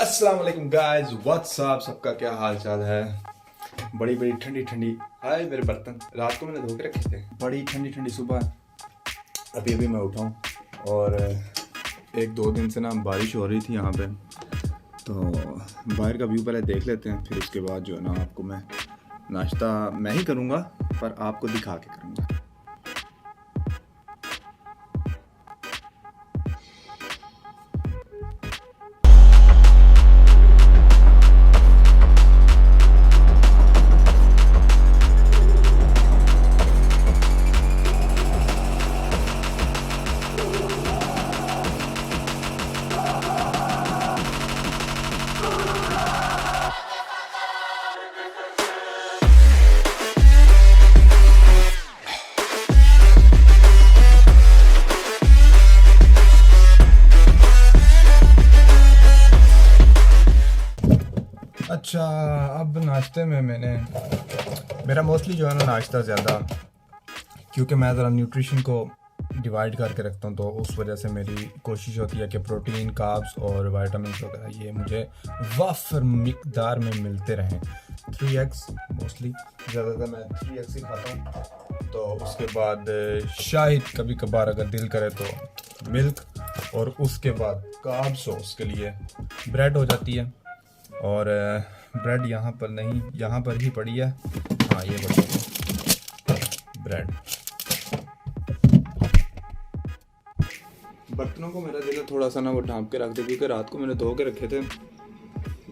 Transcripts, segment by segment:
अस्सलाम वालेकुम guys, WhatsApp, सबका क्या हाल चाल है। बड़ी बड़ी ठंडी ठंडी हाय मेरे बर्तन रात को मैंने धो के रखे थे। बड़ी ठंडी ठंडी सुबह अभी मैं उठा हूँ और एक दो दिन से ना बारिश हो रही थी यहाँ पे, तो बाहर का व्यू पहले देख लेते हैं, फिर उसके बाद जो है ना आपको मैं नाश्ता मैं ही करूँगा पर आपको दिखा के करूँगा। अच्छा, अब नाश्ते में मेरा मोस्टली जो है ना नाश्ता ज़्यादा, क्योंकि मैं ज़रा न्यूट्रिशन को डिवाइड करके रखता हूँ, तो उस वजह से मेरी कोशिश होती है कि प्रोटीन, कार्ब्स और विटामिन वगैरह ये मुझे वाफर मिकदार में मिलते रहें। 3 एग्स मोस्टली, ज़्यादातर मैं 3 एग्स ही खाता हूँ। तो उसके बाद शायद कभी कभार अगर दिल करे तो मिल्क, और उसके बाद कार्ब्स हो उसके लिए ब्रेड हो जाती है। और ब्रेड यहाँ पर नहीं, यहाँ पर ही पड़ी है। हाँ, ये बताओ ब्रेड। बर्तनों को मेरा दिल थोड़ा सा ना वो ढांप के रख दे, क्योंकि रात को मैंने धो के रखे थे,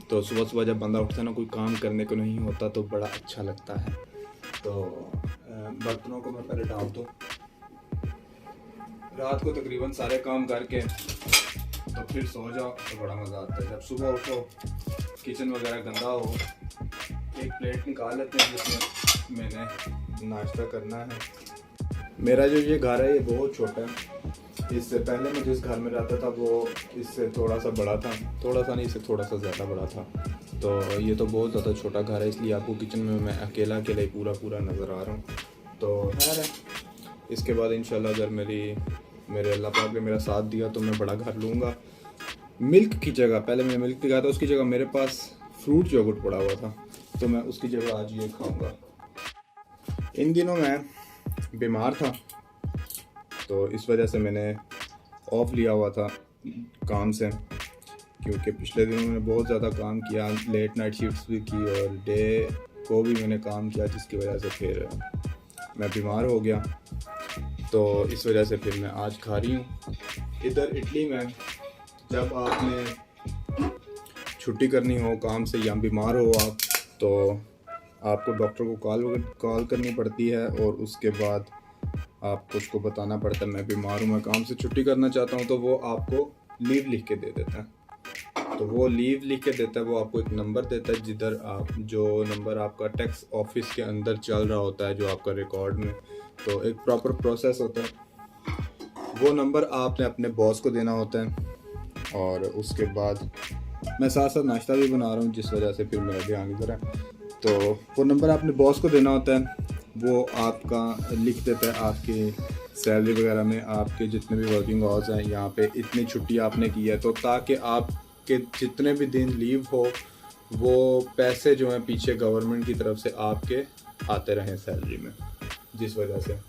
तो सुबह सुबह जब बंदा उठता है ना, कोई काम करने को नहीं होता तो बड़ा अच्छा लगता है। तो बर्तनों को मैं पहले ढांप दूँ। रात को तकरीबन सारे काम करके तो फिर सो जाओ तो बड़ा मज़ा आता है। जब सुबह उठो, किचन वगैरह गंदा हो, एक प्लेट निकाल लेते हैं जिसमें मैंने नाश्ता करना है। मेरा जो ये घर है ये बहुत छोटा है। इससे पहले मैं जिस घर में रहता था वो इससे थोड़ा सा बड़ा था, थोड़ा सा नहीं, इससे थोड़ा सा ज़्यादा बड़ा था। तो ये तो बहुत ज़्यादा छोटा घर है, इसलिए आपको किचन में मैं अकेला ही पूरा नज़र आ रहा हूँ। तो खैर है, इसके बाद इंशाल्लाह अगर मेरे अल्लाह पाक ने मेरा साथ दिया तो मैं बड़ा घर लूँगा। मिल्क की जगह, पहले मैंने मिल्क पिया था, उसकी जगह मेरे पास फ्रूट योगर्ट पड़ा हुआ था, तो मैं उसकी जगह आज ये खाऊंगा। इन दिनों मैं बीमार था, तो इस वजह से मैंने ऑफ लिया हुआ था काम से, क्योंकि पिछले दिनों मैंने बहुत ज़्यादा काम किया, लेट नाइट शिफ्ट्स भी की और डे को भी मैंने काम किया, जिसकी वजह से फिर मैं बीमार हो गया। तो इस वजह से फिर मैं आज खा रही हूँ। इधर इटली में जब आपने छुट्टी करनी हो काम से या बीमार हो आप, तो आपको डॉक्टर को कॉल करनी पड़ती है, और उसके बाद आपको उसको बताना पड़ता है मैं बीमार हूँ, मैं काम से छुट्टी करना चाहता हूँ। तो वो आपको लीव लिख के दे देता है। तो वो लीव लिख के देता है, वो आपको एक नंबर देता है, जिधर आप जो नंबर आपका टैक्स ऑफिस के अंदर चल रहा होता है, जो आपका रिकॉर्ड में, तो एक प्रॉपर प्रोसेस होता है। वो नंबर आपने अपने बॉस को देना होता है, और उसके बाद मैं साथ साथ नाश्ता भी बना रहा हूँ, जिस वजह से फिर मेरा ध्यान इधर है। तो वो नंबर आपने बॉस को देना होता है, वो आपका लिख देता है आपकी सैलरी वगैरह में आपके जितने भी वर्किंग आवर्स हैं, यहाँ पे इतनी छुट्टी आपने की है, तो ताकि आपके जितने भी दिन लीव हो वो पैसे जो हैं पीछे गवर्नमेंट की तरफ से आपके आते रहें सैलरी में, जिस वजह से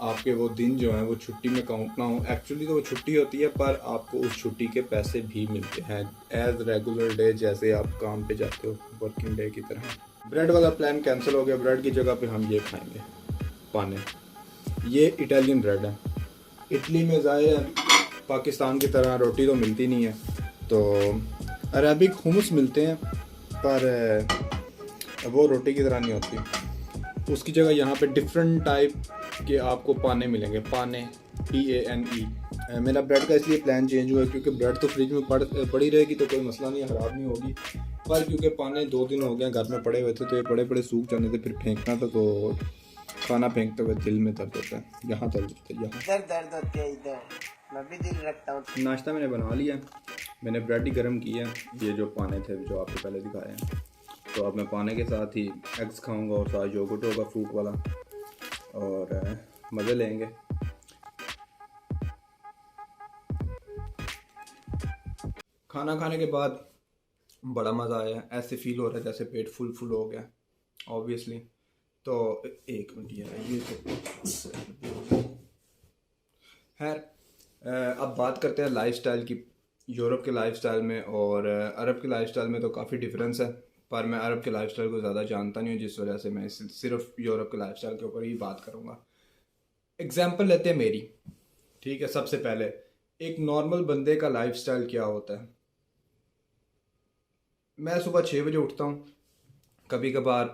आपके वो दिन जो हैं वो छुट्टी में काउंट ना हो। एक्चुअली तो वो छुट्टी होती है, पर आपको उस छुट्टी के पैसे भी मिलते हैं एज रेगुलर डे, जैसे आप काम पे जाते हो वर्किंग डे की तरह। ब्रेड वाला प्लान कैंसिल हो गया, ब्रेड की जगह पे हम ये खाएंगे, पाने। ये इटालियन ब्रेड है। इटली में ज़ाहिर पाकिस्तान की तरह रोटी तो मिलती नहीं है, तो अरेबिक हुमस मिलते हैं, पर वो रोटी की तरह नहीं होती। उसकी जगह यहाँ पे डिफरेंट टाइप के आपको पाने मिलेंगे, पाने, PANE। मेरा ब्रेड का इसलिए प्लान चेंज हुआ है क्योंकि ब्रेड तो फ्रिज में पड़ी रहेगी तो कोई मसला नहीं, ख़राब नहीं होगी, पर क्योंकि पाने 2 दिन हो गए घर में पड़े हुए थे, तो ये बड़े सूख जाने थे, फिर फेंकना था, तो खाना फेंकते हुए दिल में दर्द होता है, यहाँ दर्द होता है, यहाँ दर्द होता है, इधर मैं भी दिल रखता हूँ। नाश्ता मैंने बना लिया, मैंने ब्रेड ही गर्म किया, ये जो पाने थे जो आपको पहले दिखाए हैं। तो अब मैं पाने के साथ ही एग्स खाऊंगा, और साथ योगर्ट होगा फ्रूट वाला, और मज़े लेंगे। खाना खाने के बाद बड़ा मज़ा आया, ऐसे फील हो रहा है जैसे पेट फुल फुल हो गया ऑब्वियसली। तो एक मिनट यार, ये तो खैर अब बात करते हैं लाइफस्टाइल की। यूरोप के लाइफस्टाइल में और अरब के लाइफस्टाइल में तो काफ़ी डिफरेंस है, पर मैं अरब के लाइफस्टाइल को ज़्यादा जानता नहीं हूँ, जिस वजह से मैं सिर्फ यूरोप के लाइफस्टाइल के ऊपर ही बात करूँगा। एग्जाम्पल लेते हैं मेरी, ठीक है। सबसे पहले एक नॉर्मल बंदे का लाइफस्टाइल क्या होता है। मैं सुबह 6 बजे उठता हूँ, कभी कभार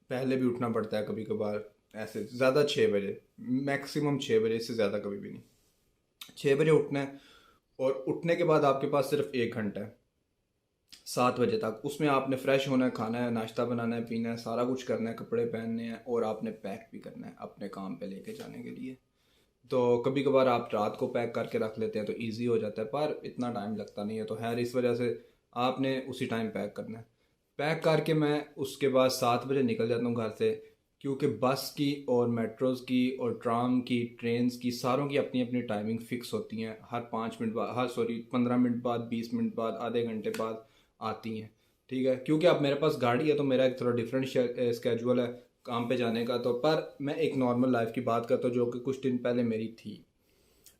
पहले भी उठना पड़ता है, कभी कभार ऐसे ज़्यादा 6 बजे, मैक्सिमम 6 बजे, इससे ज़्यादा कभी भी नहीं। 6 बजे उठना है और उठने के बाद आपके पास सिर्फ 1 घंटा है 7 बजे तक। उसमें आपने फ्रेश होना है, खाना है, नाश्ता बनाना है, पीना है, सारा कुछ करना है, कपड़े पहनने हैं और आपने पैक भी करना है अपने काम पे लेके जाने के लिए। तो कभी कभार आप रात को पैक करके रख लेते हैं तो इजी हो जाता है, पर इतना टाइम लगता नहीं है। तो खैर इस वजह से आपने उसी टाइम पैक करना है। पैक करके मैं उसके बाद 7 बजे निकल जाता हूँ घर से, क्योंकि बस की और मेट्रोज़ की और ट्राम की, ट्रेन्स की, सारों की अपनी अपनी टाइमिंग फ़िक्स होती हैं। हर 5 मिनट बाद, हर सॉरी 15 मिनट बाद, 20 मिनट बाद, आधे घंटे बाद आती हैं, ठीक है। क्योंकि अब मेरे पास गाड़ी है तो मेरा एक थोड़ा डिफरेंट स्केजुअल है काम पे जाने का। तो पर मैं एक नॉर्मल लाइफ की बात करता हूँ जो कि कुछ दिन पहले मेरी थी।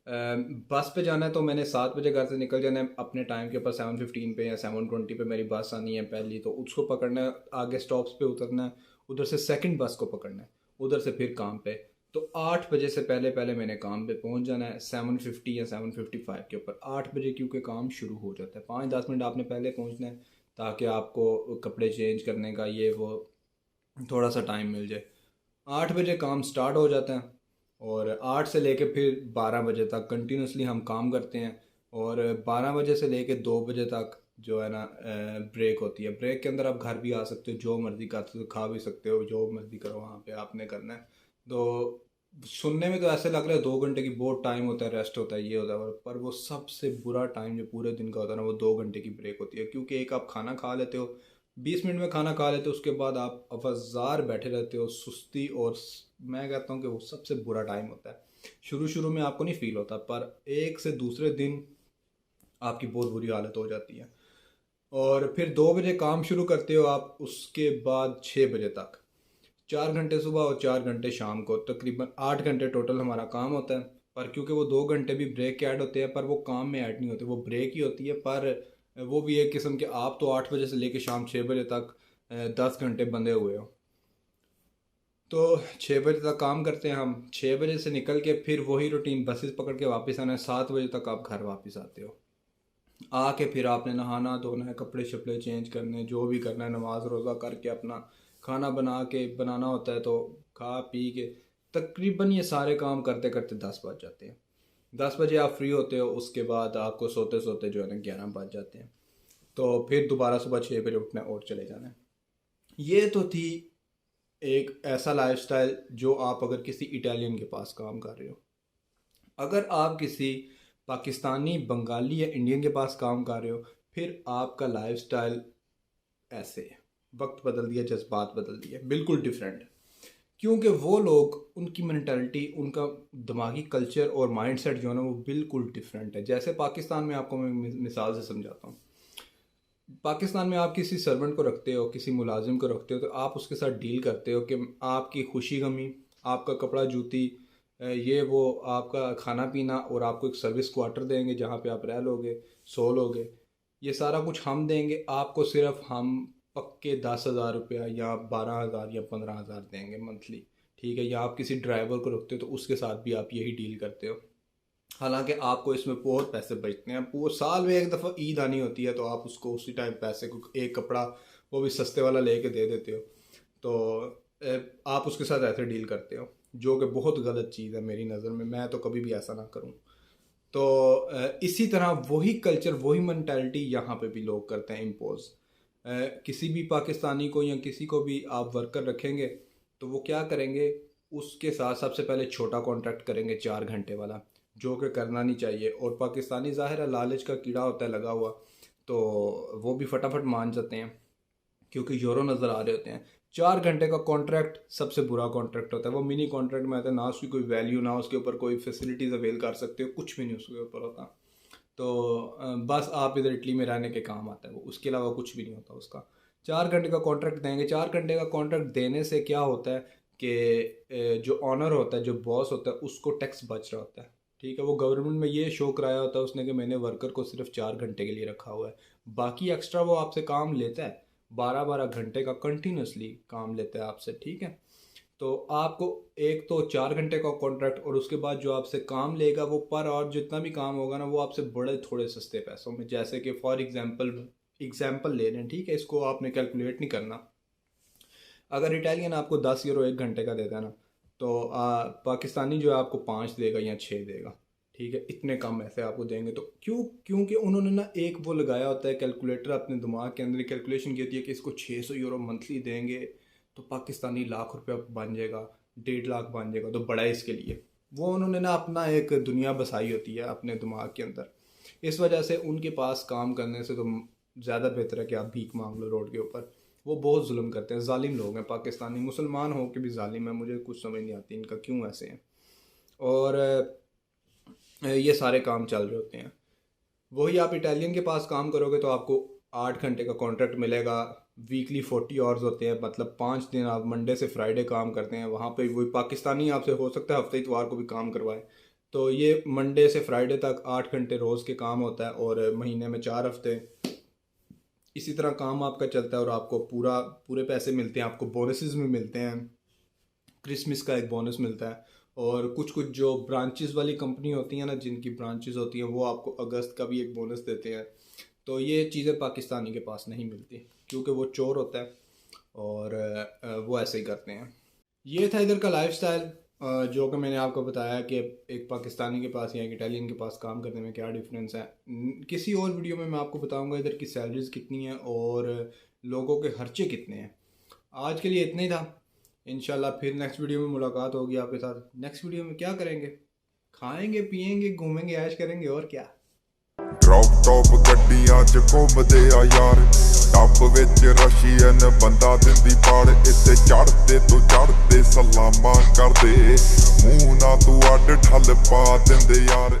बस पे जाना है तो मैंने 7 बजे घर से निकल जाना है अपने टाइम के ऊपर। 7:15 पे या 7:20 पे मेरी बस आनी है पहली, तो उसको पकड़ना है, आगे स्टॉप्स पे उतरना है, उधर से सेकंड बस को पकड़ना है, उधर से फिर काम पे। तो 8 बजे से पहले पहले मैंने काम पे पहुंच जाना है 7:50 या 7:55 के ऊपर। 8 बजे क्योंकि काम शुरू हो जाता है, 5-10 मिनट आपने पहले पहुंचना है ताकि आपको कपड़े चेंज करने का ये वो थोड़ा सा टाइम मिल जाए। 8 बजे काम स्टार्ट हो जाता है और 8 से लेके फिर 12 बजे तक कंटिन्यूसली हम काम करते हैं। और 12 बजे से लेके 2 बजे तक जो है ना ब्रेक होती है। ब्रेक के अंदर आप घर भी आ सकते हो, जो मर्ज़ी कर सकते हो, खा भी सकते हो, जो मर्ज़ी करो वहाँ पे आपने करना है। तो सुनने में तो ऐसे लग रहा है 2 घंटे की बहुत टाइम होता है, रेस्ट होता है, ये होता है, पर वो सबसे बुरा टाइम जो पूरे दिन का होता है ना, वो 2 घंटे की ब्रेक होती है। क्योंकि एक आप खाना खा लेते हो, 20 मिनट में खाना खा लेते हो, उसके बाद आप अवजार बैठे रहते हो, सुस्ती। और मैं कहता हूँ कि वो सबसे बुरा टाइम होता है। शुरू शुरू में आपको नहीं फील होता, पर एक से दूसरे दिन आपकी बहुत बुरी हालत हो जाती है। और फिर 2 बजे काम शुरू करते हो आप, उसके बाद 6 बजे तक 4 घंटे सुबह और 4 घंटे शाम को, तकरीबन 8 घंटे टोटल हमारा काम होता है। पर क्योंकि वो 2 घंटे भी ब्रेक के ऐड होते हैं, पर वो काम में ऐड नहीं होते, वो ब्रेक ही होती है। पर वो भी एक किस्म के, आप तो 8 बजे से लेकर शाम 6 बजे तक 10 घंटे बंधे हुए हो। तो 6 बजे तक काम करते हैं हम। 6 बजे से निकल के फिर वही रूटीन, बसेस पकड़ के वापस आना है। 7 बजे तक आप घर वापस आते हो। आके फिर आपने नहाना धोना है, कपड़े शपड़े चेंज करने, जो भी करना है, नमाज रोज़ा करके अपना खाना बना के बनाना होता है, तो खा पी के तकरीबन ये सारे काम करते करते 10 बज जाते हैं। 10 बजे आप फ्री होते हो, उसके बाद आपको सोते सोते जो है ना 11 बज जाते हैं। तो फिर दोबारा सुबह 6 बजे उठना है और चले जाना है। ये तो थी एक ऐसा लाइफस्टाइल जो आप अगर किसी इटालियन के पास काम कर रहे हो। अगर आप किसी पाकिस्तानी, बंगाली या इंडियन के पास काम कर रहे हो, फिर आपका लाइफस्टाइल ऐसे है। वक्त बदल दिया, जज्बात बदल दिए, बिल्कुल डिफरेंट। क्योंकि वो लोग, उनकी मेंटालिटी, उनका दिमागी कल्चर और माइंडसेट जो है ना, वो बिल्कुल डिफरेंट है। जैसे पाकिस्तान में, आपको मैं मिसाल से समझाता हूँ। पाकिस्तान में आप किसी सर्वेंट को रखते हो, किसी मुलाजिम को रखते हो, तो आप उसके साथ डील करते हो कि आपकी खुशी गमी, आपका कपड़ा जूती, ये वो, आपका खाना पीना, और आपको एक सर्विस क्वार्टर देंगे जहाँ पे आप रह लोगे, सो लोगे। ये सारा कुछ हम देंगे आपको, सिर्फ हम पक्के 10,000 रुपया या 12,000 या 15,000 देंगे मंथली, ठीक है। या आप किसी ड्राइवर को रखते हो तो उसके साथ भी आप यही डील करते हो। हालांकि आपको इसमें बहुत पैसे बचते हैं। पूरे साल में एक दफ़ा ईद आनी होती है तो आप उसको उसी टाइम पैसे को, एक कपड़ा वो भी सस्ते वाला लेके दे देते हो। तो आप उसके साथ ऐसे डील करते हो, जो कि बहुत गलत चीज़ है मेरी नज़र में। मैं तो कभी भी ऐसा ना करूँ। तो इसी तरह वही कल्चर, वही मैंटेलिटी यहाँ पे भी लोग करते हैं इम्पोज। किसी भी पाकिस्तानी को या किसी को भी आप वर्कर रखेंगे तो वो क्या करेंगे, उसके साथ सबसे पहले छोटा कॉन्ट्रैक्ट करेंगे 4 घंटे वाला, जो कि करना नहीं चाहिए। और पाकिस्तानी ज़ाहिर है लालच का कीड़ा होता है लगा हुआ, तो वो भी फटाफट मान जाते हैं क्योंकि यूरो नज़र आ रहे होते हैं। 4 घंटे का कॉन्ट्रैक्ट सबसे बुरा कॉन्ट्रैक्ट होता है। वो मिनी कॉन्ट्रैक्ट में आता है, ना उसकी कोई वैल्यू, ना उसके ऊपर कोई फैसिलिटीज़ अवेल कर सकते हो, कुछ भी नहीं उसके ऊपर होता। तो बस आप इधर इटली में रहने के काम आता है वो, उसके अलावा कुछ भी नहीं होता उसका। 4 घंटे का कॉन्ट्रैक्ट देंगे। 4 घंटे का कॉन्ट्रैक्ट देने से क्या होता है कि जो ऑनर होता है, जो बॉस होता है, उसको टैक्स बच रहा होता है। ठीक है, वो गवर्नमेंट में ये शो कराया होता है उसने कि मैंने वर्कर को सिर्फ 4 घंटे के लिए रखा हुआ है, बाकी एक्स्ट्रा वो आपसे काम लेता है, 12-12 घंटे का कंटिन्यूसली काम लेता है आपसे। ठीक है, तो आपको एक तो 4 घंटे का कॉन्ट्रैक्ट, और उसके बाद जो आपसे काम लेगा वो पर और जितना भी काम होगा ना वो आपसे बड़े थोड़े सस्ते पैसों में, जैसे कि फॉर एग्जांपल ले लें। ठीक है, इसको आपने कैलकुलेट नहीं करना। अगर इटालियन आपको 10 यूरो 1 घंटे का देता है ना, तो पाकिस्तानी जो है आपको 5 देगा या 6 देगा। ठीक है, इतने कम ऐसे आपको देंगे। तो क्योंकि उन्होंने ना एक वो लगाया होता है कैलकुलेटर, अपने दिमाग के अंदर कैलकुलेशन की होती है कि इसको 600 यूरो मंथली देंगे तो पाकिस्तानी ₹1,00,000 बन जाएगा, 1.5 लाख बन जाएगा, तो बड़ा है इसके लिए। वो उन्होंने ना अपना एक दुनिया बसाई होती है अपने दिमाग के अंदर। इस वजह से उनके पास काम करने से तो ज़्यादा बेहतर है कि आप भीख मांग लो रोड के ऊपर। वो बहुत जुल्म करते हैं, जालिम लोग हैं पाकिस्तानी, मुसलमान हो के भी जालिम है। मुझे कुछ समझ नहीं आती इनका क्यों ऐसे हैं। और ये सारे काम चल रहे होते हैं। वही आप इटालियन के पास काम करोगे तो आपको 8 घंटे का कॉन्ट्रैक्ट मिलेगा। वीकली 40 आवर्स होते हैं, मतलब 5 दिन आप मंडे से फ्राइडे काम करते हैं। वहाँ पे वही पाकिस्तानी आपसे हो सकता है हफ्ते इतवार को भी काम करवाए। तो ये मंडे से फ्राइडे तक 8 घंटे रोज़ के काम होता है, और महीने में 4 हफ्ते इसी तरह काम आपका चलता है। और आपको पूरे पैसे मिलते हैं, आपको बोनसेस भी मिलते हैं। क्रिसमस का एक बोनस मिलता है, और कुछ कुछ जो ब्रांचेस वाली कंपनी होती हैं ना, जिनकी ब्रांचेस होती हैं, वो आपको अगस्त का भी एक बोनस देते हैं। तो ये चीज़ें पाकिस्तानी के पास नहीं मिलती, क्योंकि वो चोर होता है और वो ऐसे ही करते हैं। ये था इधर का लाइफस्टाइल, जो कि मैंने आपको बताया कि एक पाकिस्तानी के पास या एक इटालियन के पास काम करने में क्या डिफरेंस है। किसी और वीडियो में मैं आपको बताऊंगा इधर की सैलरीज कितनी हैं और लोगों के खर्चे कितने हैं। आज के लिए इतना ही था। इंशाल्लाह फिर नेक्स्ट वीडियो में मुलाकात होगी आपके साथ। नेक्स्ट वीडियो में क्या करेंगे, खाएंगे पिएंगे घूमेंगे ऐश करेंगे, और क्या। ड्रॉप टॉप गड्डियां च घुमदे आ यार, टप विच रशियन बंदा दिंदी पाड़, इत्ते चढ़दे तो चढ़दे सलामां करदे, मूंह ना तू अड्ड ठल पा दिंदे यार।